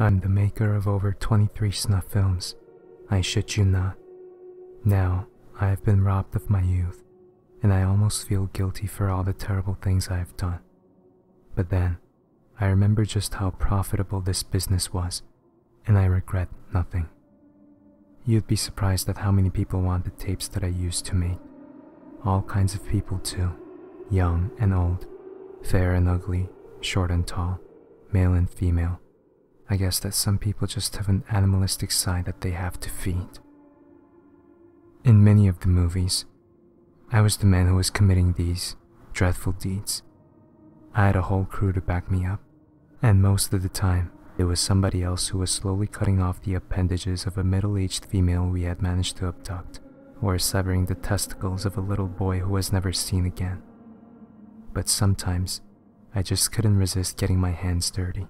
I'm the maker of over 23 snuff films. I shit you not. Now, I have been robbed of my youth, and I almost feel guilty for all the terrible things I have done. But then, I remember just how profitable this business was, and I regret nothing. You'd be surprised at how many people want the tapes that I used to make. All kinds of people too, young and old, fair and ugly, short and tall, male and female. I guess that some people just have an animalistic side that they have to feed. In many of the movies, I was the man who was committing these dreadful deeds. I had a whole crew to back me up, and most of the time, it was somebody else who was slowly cutting off the appendages of a middle-aged female we had managed to abduct, or severing the testicles of a little boy who was never seen again. But sometimes, I just couldn't resist getting my hands dirty.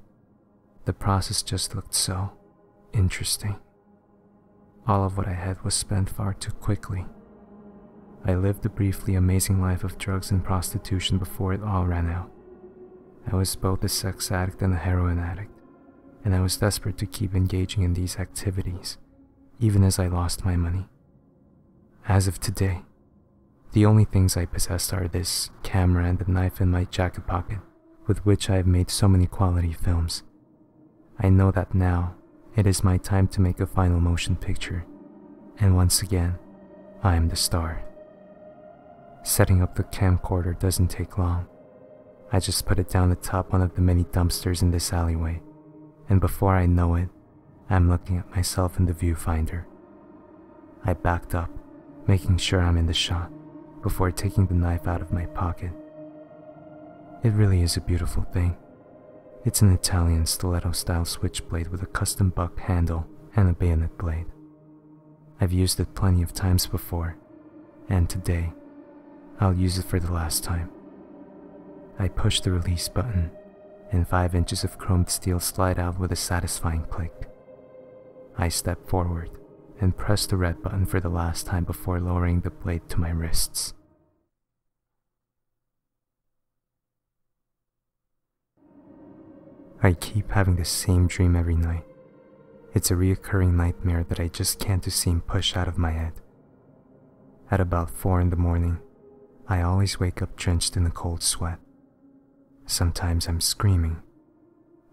The process just looked so interesting. All of what I had was spent far too quickly. I lived a briefly amazing life of drugs and prostitution before it all ran out. I was both a sex addict and a heroin addict, and I was desperate to keep engaging in these activities, even as I lost my money. As of today, the only things I possessed are this camera and the knife in my jacket pocket, with which I have made so many quality films. I know that now, it is my time to make a final motion picture, and once again, I am the star. Setting up the camcorder doesn't take long. I just put it down atop one of the many dumpsters in this alleyway, and before I know it, I'm looking at myself in the viewfinder. I backed up, making sure I'm in the shot, before taking the knife out of my pocket. It really is a beautiful thing. It's an Italian stiletto-style switchblade with a custom buck handle and a bayonet blade. I've used it plenty of times before, and today, I'll use it for the last time. I push the release button, and 5 inches of chromed steel slide out with a satisfying click. I step forward and press the red button for the last time before lowering the blade to my wrists. I keep having the same dream every night. It's a reoccurring nightmare that I just can't seem to push out of my head. At about 4 in the morning, I always wake up drenched in a cold sweat. Sometimes I'm screaming,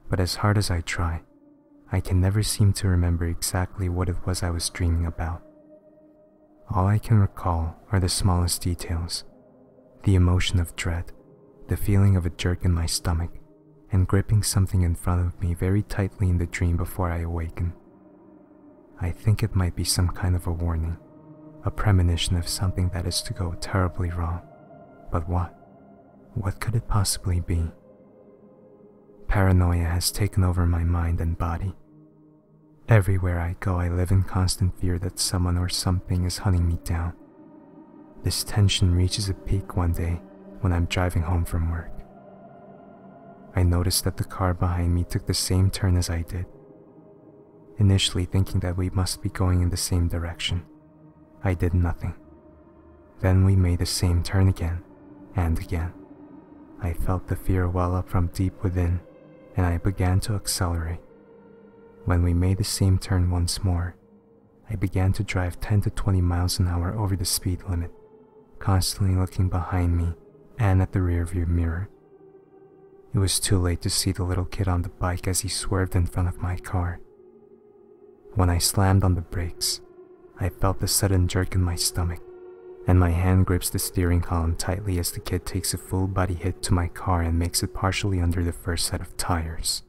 but as hard as I try, I can never seem to remember exactly what it was I was dreaming about. All I can recall are the smallest details, the emotion of dread, the feeling of a jerk in my stomach, and gripping something in front of me very tightly in the dream before I awaken. I think it might be some kind of a warning, a premonition of something that is to go terribly wrong. But what? What could it possibly be? Paranoia has taken over my mind and body. Everywhere I go, I live in constant fear that someone or something is hunting me down. This tension reaches a peak one day when I'm driving home from work. I noticed that the car behind me took the same turn as I did. Initially thinking that we must be going in the same direction, I did nothing. Then we made the same turn again, and again. I felt the fear well up from deep within, and I began to accelerate. When we made the same turn once more, I began to drive 10 to 20 miles an hour over the speed limit, constantly looking behind me and at the rearview mirror. It was too late to see the little kid on the bike as he swerved in front of my car. When I slammed on the brakes, I felt a sudden jerk in my stomach, and my hand grips the steering column tightly as the kid takes a full body hit to my car and makes it partially under the first set of tires.